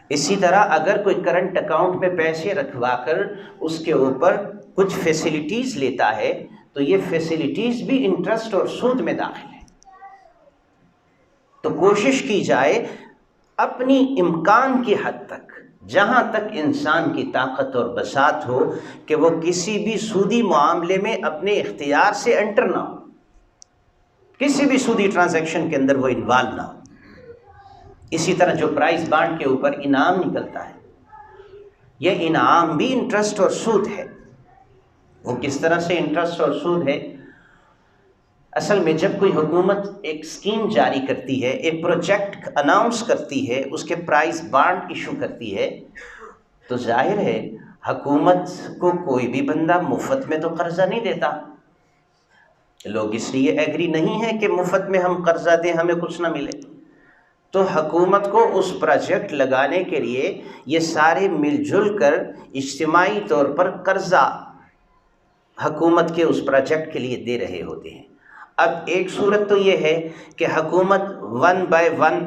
اسی طرح اگر کوئی کرنٹ اکاؤنٹ میں پیسے رکھوا کر اس کے اوپر کچھ فیسلٹیز لیتا ہے تو یہ فیسلٹیز بھی انٹرسٹ اور سود میں داخل ہے۔ تو کوشش کی جائے اپنی امکان کی حد تک، جہاں تک انسان کی طاقت اور بساط ہو، کہ وہ کسی بھی سودی معاملے میں اپنے اختیار سے انٹر نہ ہو، کسی بھی سودی ٹرانزیکشن کے اندر وہ انوالو نہ ہو۔ اسی طرح جو پرائز بانڈ کے اوپر انعام نکلتا ہے، یہ انعام بھی انٹرسٹ اور سود ہے۔ وہ کس طرح سے انٹرسٹ اور سود ہے؟ اصل میں جب کوئی حکومت ایک اسکیم جاری کرتی ہے، ایک پروجیکٹ اناؤنس کرتی ہے، اس کے پرائز بانڈ ایشو کرتی ہے، تو ظاہر ہے حکومت کو کوئی بھی بندہ مفت میں تو قرضہ نہیں دیتا۔ لوگ اس لیے ایگری نہیں ہے کہ مفت میں ہم قرضہ دیں ہمیں کچھ نہ ملے، تو حکومت کو اس پروجیکٹ لگانے کے لیے یہ سارے مل جل کر اجتماعی طور پر قرضہ حکومت کے اس پروجیکٹ کے لیے دے رہے ہوتے ہیں۔ اب ایک صورت تو یہ ہے کہ حکومت 1 بائی 1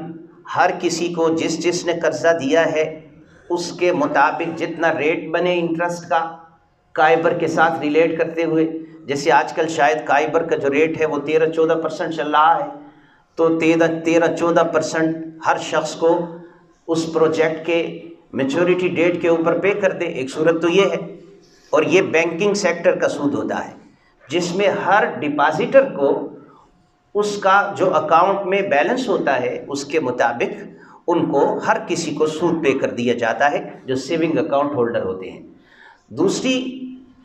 ہر کسی کو جس نے قرضہ دیا ہے اس کے مطابق جتنا ریٹ بنے انٹرسٹ کا کائبر کے ساتھ ریلیٹ کرتے ہوئے، جیسے آج کل شاید کائبر کا جو ریٹ ہے وہ 13-14% چل رہا ہے، تو 13-14% ہر شخص کو اس پروجیکٹ کے میچورٹی ڈیٹ کے اوپر پے کر دے۔ ایک صورت تو یہ ہے، اور یہ بینکنگ سیکٹر کا سود ہوتا ہے، جس میں ہر ڈپازیٹر کو اس کا جو اکاؤنٹ میں بیلنس ہوتا ہے اس کے مطابق ان کو ہر کسی کو سود پے کر دیا جاتا ہے جو سیونگ اکاؤنٹ ہولڈر ہوتے ہیں۔ دوسری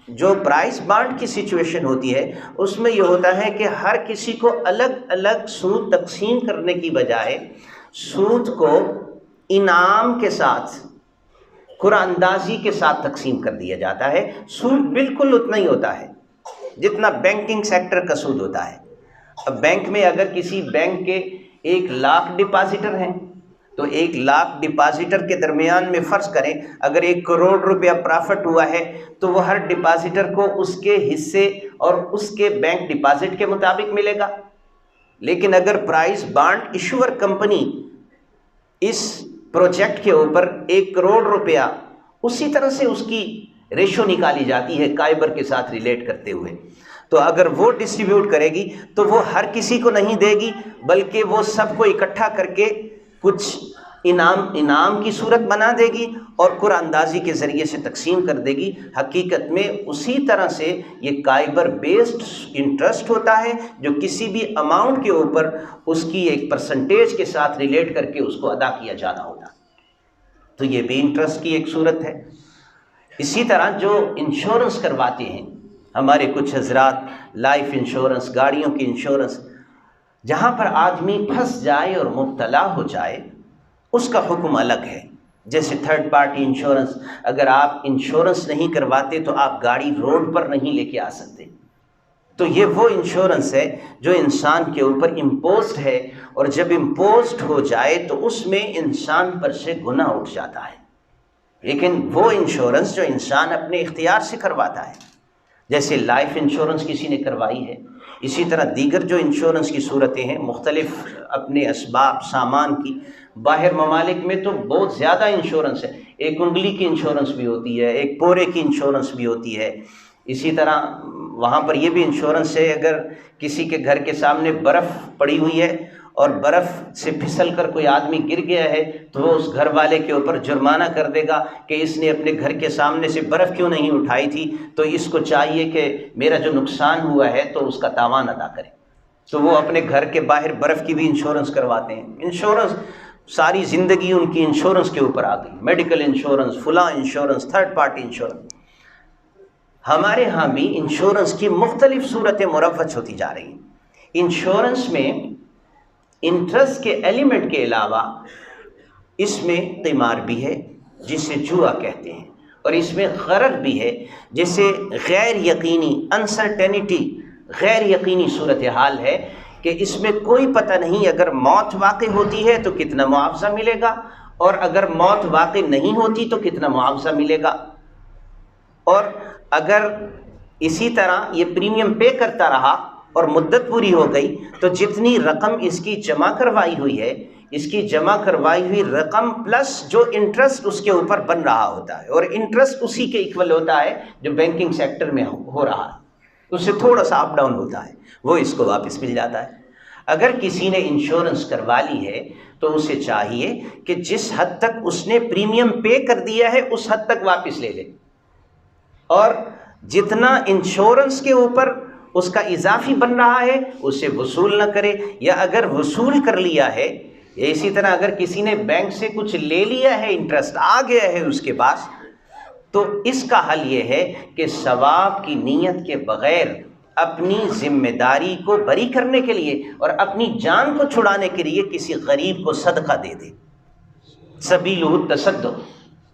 جو پرائز بانڈ کی سچویشن ہوتی ہے اس میں یہ ہوتا ہے کہ ہر کسی کو الگ الگ سود تقسیم کرنے کی بجائے سود کو انعام کے ساتھ، قرعہ اندازی کے ساتھ تقسیم کر دیا جاتا ہے۔ سود بالکل اتنا ہی ہوتا ہے جتنا بینکنگ سیکٹر کا سود ہوتا ہے۔ اب بینک میں اگر کسی بینک کے 1 لاکھ ڈپازیٹر ہیں تو 1 لاکھ ڈپازیٹر کے درمیان میں فرض کریں اگر 1 کروڑ روپیہ پرافٹ ہوا ہے تو وہ ہر ڈپازیٹر کو اس کے حصے اور اس کے بینک ڈپازٹ کے مطابق ملے گا۔ لیکن اگر پرائز بانڈ ایشور کمپنی اس پروجیکٹ کے اوپر 1 کروڑ روپیہ، اسی طرح سے اس کی ریشو نکالی جاتی ہے کائبر کے ساتھ ریلیٹ کرتے ہوئے، تو اگر وہ ڈسٹریبیوٹ کرے گی تو وہ ہر کسی کو نہیں دے گی بلکہ وہ سب کو اکٹھا کر کے کچھ انعام کی صورت بنا دے گی اور قرعہ اندازی کے ذریعے سے تقسیم کر دے گی۔ حقیقت میں اسی طرح سے یہ کائبر بیسڈ انٹرسٹ ہوتا ہے جو کسی بھی اماؤنٹ کے اوپر اس کی ایک پرسنٹیج کے ساتھ ریلیٹ کر کے اس کو ادا کیا جانا ہوتا، تو یہ بھی انٹرسٹ کی ایک صورت ہے۔ اسی طرح جو انشورنس کرواتے ہیں ہمارے کچھ حضرات، لائف انشورنس، گاڑیوں کی انشورنس، جہاں پر آدمی پھنس جائے اور مبتلا ہو جائے اس کا حکم الگ ہے۔ جیسے تھرڈ پارٹی انشورنس، اگر آپ انشورنس نہیں کرواتے تو آپ گاڑی روڈ پر نہیں لے کے آ سکتے، تو یہ وہ انشورنس ہے جو انسان کے اوپر امپوزڈ ہے، اور جب امپوزڈ ہو جائے تو اس میں انسان پر سے گناہ اٹھ جاتا ہے۔ لیکن وہ انشورنس جو انسان اپنے اختیار سے کرواتا ہے، جیسے لائف انشورنس کسی نے کروائی ہے، اسی طرح دیگر جو انشورنس کی صورتیں ہیں مختلف اپنے اسباب سامان کی، باہر ممالک میں تو بہت زیادہ انشورنس ہے، ایک انگلی کی انشورنس بھی ہوتی ہے، ایک پورے کی انشورنس بھی ہوتی ہے۔ اسی طرح وہاں پر یہ بھی انشورنس ہے، اگر کسی کے گھر کے سامنے برف پڑی ہوئی ہے اور برف سے پھسل کر کوئی آدمی گر گیا ہے تو وہ اس گھر والے کے اوپر جرمانہ کر دے گا کہ اس نے اپنے گھر کے سامنے سے برف کیوں نہیں اٹھائی تھی، تو اس کو چاہیے کہ میرا جو نقصان ہوا ہے تو اس کا تاوان ادا کرے، تو وہ اپنے گھر کے باہر برف کی بھی انشورنس کرواتے ہیں۔ انشورنس ساری زندگی ان کی انشورنس کے اوپر آ گئی، میڈیکل انشورنس، فلاں انشورنس، تھرڈ پارٹی انشورنس۔ ہمارے ہاں بھی انشورنس کی مختلف صورتیں مروج ہوتی جا رہی ہیں۔ انشورنس میں انٹرسٹ کے ایلیمنٹ کے علاوہ اس میں قمار بھی ہے جسے جوا کہتے ہیں، اور اس میں غرر بھی ہے جسے غیر یقینی انسرٹینٹی، غیر یقینی صورتحال ہے کہ اس میں کوئی پتہ نہیں اگر موت واقع ہوتی ہے تو کتنا معاوضہ ملے گا، اور اگر موت واقع نہیں ہوتی تو کتنا معاوضہ ملے گا، اور اگر اسی طرح یہ پریمیم پے کرتا رہا اور مدت پوری ہو گئی تو جتنی رقم اس کی جمع کروائی ہوئی ہے، اس کی جمع کروائی ہوئی رقم پلس جو انٹرسٹ اس کے اوپر بن رہا ہوتا ہے، اور انٹرسٹ اسی کے ایکول ہوتا ہے جو بینکنگ سیکٹر میں ہو رہا ہے، اس سے تھوڑا سا اپ ڈاؤن ہوتا ہے، وہ اس کو واپس مل جاتا ہے۔ اگر کسی نے انشورنس کروا لی ہے تو اسے چاہیے کہ جس حد تک اس نے پریمیم پے کر دیا ہے اس حد تک واپس لے لے، اور جتنا انشورنس کے اوپر اس کا اضافی بن رہا ہے اسے وصول نہ کرے، یا اگر وصول کر لیا ہے، اسی طرح اگر کسی نے بینک سے کچھ لے لیا ہے، انٹرسٹ آ گیا ہے اس کے پاس، تو اس کا حل یہ ہے کہ ثواب کی نیت کے بغیر اپنی ذمہ داری کو بری کرنے کے لیے اور اپنی جان کو چھڑانے کے لیے کسی غریب کو صدقہ دے دے، سبیلہ التصدق۔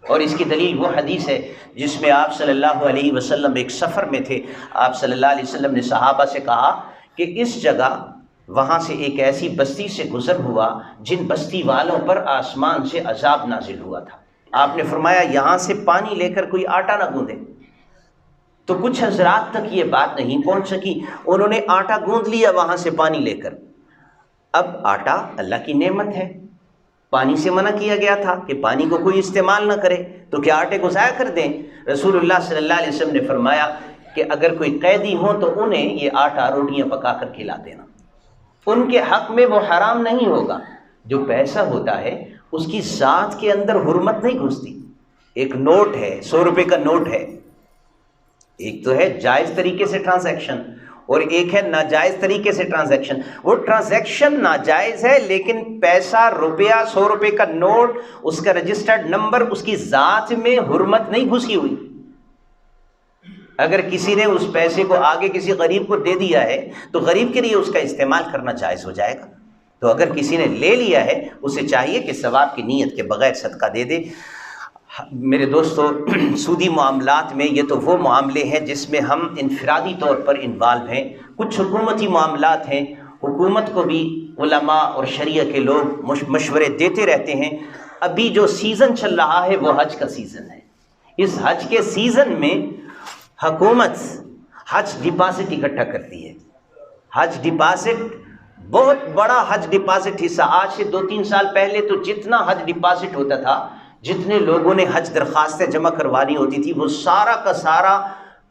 اور اس کی دلیل وہ حدیث ہے جس میں آپ صلی اللہ علیہ وسلم ایک سفر میں تھے، آپ صلی اللہ علیہ وسلم نے صحابہ سے کہا کہ اس جگہ وہاں سے ایک ایسی بستی سے گزر ہوا جن بستی والوں پر آسمان سے عذاب نازل ہوا تھا، آپ نے فرمایا یہاں سے پانی لے کر کوئی آٹا نہ گوندے، تو کچھ حضرات تک یہ بات نہیں پہنچ سکی، انہوں نے آٹا گوندھ لیا وہاں سے پانی لے کر۔ اب آٹا اللہ کی نعمت ہے، پانی سے منع کیا گیا تھا کہ پانی کو کوئی استعمال نہ کرے، تو کیا آٹے کو ضائع کر دیں؟ رسول اللہ صلی اللہ علیہ وسلم نے فرمایا کہ اگر کوئی قیدی ہوں تو انہیں یہ آٹا روٹیاں پکا کر کھلا دینا، ان کے حق میں وہ حرام نہیں ہوگا۔ جو پیسہ ہوتا ہے اس کی ذات کے اندر حرمت نہیں گھستی۔ ایک نوٹ ہے، 100 روپے کا نوٹ ہے، ایک تو ہے جائز طریقے سے ٹرانزیکشن اور ایک ہے ناجائز طریقے سے ٹرانزیکشن۔ وہ ٹرانزیکشن ناجائز ہے لیکن پیسہ، روپیہ، 100 روپے کا نوٹ، اس کا رجسٹرڈ نمبر، اس کی ذات میں حرمت نہیں گھسی ہوئی۔ اگر کسی نے اس پیسے کو آگے کسی غریب کو دے دیا ہے تو غریب کے لیے اس کا استعمال کرنا جائز ہو جائے گا، تو اگر کسی نے لے لیا ہے اسے چاہیے کہ ثواب کی نیت کے بغیر صدقہ دے دے۔ میرے دوستو، سودی معاملات میں یہ تو وہ معاملے ہیں جس میں ہم انفرادی طور پر انوالو ہیں، کچھ حکومتی معاملات ہیں، حکومت کو بھی علماء اور شریعہ کے لوگ مشورے دیتے رہتے ہیں۔ ابھی جو سیزن چل رہا ہے وہ حج کا سیزن ہے، اس حج کے سیزن میں حکومت حج ڈپازٹ اکٹھا کرتی ہے۔ حج ڈپازٹ بہت بڑا حج ڈپازٹ حصہ، آج سے 2-3 سال پہلے تو جتنا حج ڈپازٹ ہوتا تھا، جتنے لوگوں نے حج درخواستیں جمع کروانی ہوتی تھی، وہ سارا کا سارا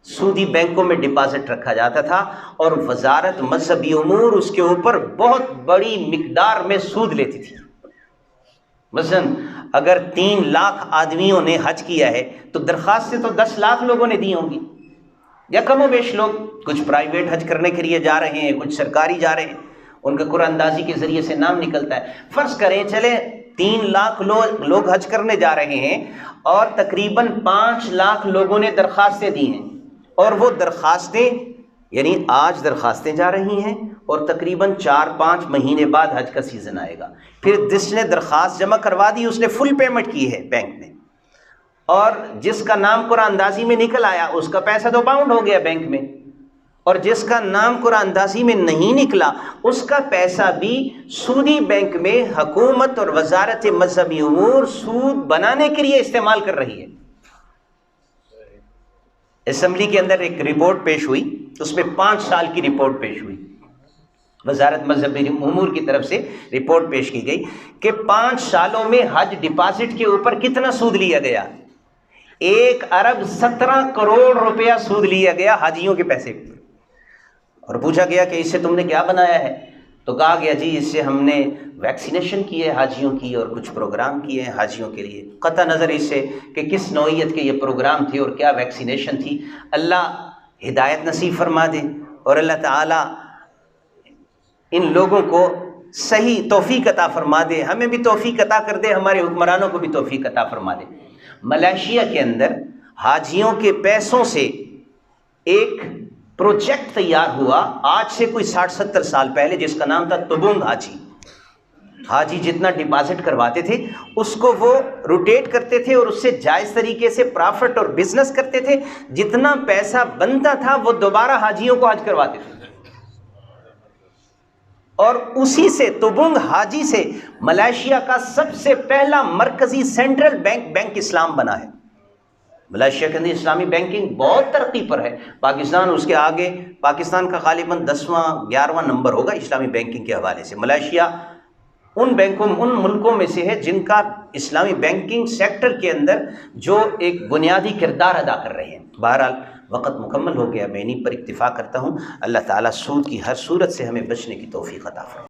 سودی بینکوں میں ڈپازٹ رکھا جاتا تھا، اور وزارت مذہبی امور اس کے اوپر بہت بڑی مقدار میں سود لیتی تھی۔ مثلا اگر 3 لاکھ آدمیوں نے حج کیا ہے تو درخواستیں تو 10 لاکھ لوگوں نے دی ہوں گی، یا کم و بیش لوگ، کچھ پرائیویٹ حج کرنے کے لیے جا رہے ہیں، کچھ سرکاری جا رہے ہیں، ان کا قرآن اندازی کے ذریعے سے نام نکلتا ہے۔ فرض کریں چلے 3 لاکھ لوگ حج کرنے جا رہے ہیں اور تقریباً 5 لاکھ لوگوں نے درخواستیں دی ہیں، اور وہ درخواستیں یعنی آج درخواستیں جا رہی ہیں اور تقریباً 4-5 مہینے بعد حج کا سیزن آئے گا، پھر جس نے درخواست جمع کروا دی اس نے فل پیمنٹ کی ہے بینک میں، اور جس کا نام قرآن اندازی میں نکل آیا اس کا پیسہ تو باؤنڈ ہو گیا بینک میں، اور جس کا نام قرآن اندازی میں نہیں نکلا اس کا پیسہ بھی سودی بینک میں حکومت اور وزارت مذہبی امور سود بنانے کے لیے استعمال کر رہی ہے۔ اسمبلی کے اندر ایک رپورٹ پیش ہوئی، اس میں 5 سال کی رپورٹ پیش ہوئی، وزارت مذہبی امور کی طرف سے رپورٹ پیش کی گئی کہ 5 سالوں میں حج ڈپازٹ کے اوپر کتنا سود لیا گیا۔ 1 ارب 17 کروڑ روپیہ سود لیا گیا حاجیوں کے پیسے پر۔ اور پوچھا گیا کہ اس سے تم نے کیا بنایا ہے؟ تو کہا گیا جی اس سے ہم نے ویکسینیشن کی ہے حاجیوں کی، اور کچھ پروگرام کیے ہیں حاجیوں کے لیے۔ قطع نظر اس سے کہ کس نوعیت کے یہ پروگرام تھے اور کیا ویکسینیشن تھی، اللہ ہدایت نصیب فرما دے، اور اللہ تعالیٰ ان لوگوں کو صحیح توفیق عطا فرما دے، ہمیں بھی توفیق عطا کر دے، ہمارے حکمرانوں کو بھی توفیق عطا فرما دے۔ ملائیشیا کے اندر حاجیوں کے پیسوں سے ایک پروجیکٹ تیار ہوا آج سے کوئی 60-70 سال پہلے، جس کا نام تھا تبنگ حاجی۔ حاجی جتنا ڈپازٹ کرواتے تھے اس کو وہ روٹیٹ کرتے تھے اور اس سے جائز طریقے سے پرافٹ اور بزنس کرتے تھے، جتنا پیسہ بنتا تھا وہ دوبارہ حاجیوں کو حج کرواتے تھے، اور اسی سے تبنگ حاجی سے ملائیشیا کا سب سے پہلا مرکزی سینٹرل بینک اسلام بنا ہے۔ ملائیشیا کے اندر اسلامی بینکنگ بہت ترقی پر ہے، پاکستان اس کے آگے، پاکستان کا غالباً 10واں 11واں نمبر ہوگا اسلامی بینکنگ کے حوالے سے۔ ملائیشیا ان ملکوں میں سے ہے جن کا اسلامی بینکنگ سیکٹر کے اندر جو ایک بنیادی کردار ادا کر رہے ہیں۔ بہرحال وقت مکمل ہو گیا، میں انہیں پر اکتفا کرتا ہوں۔ اللہ تعالیٰ سود کی ہر صورت سے ہمیں بچنے کی توفیق عطا فرمائے۔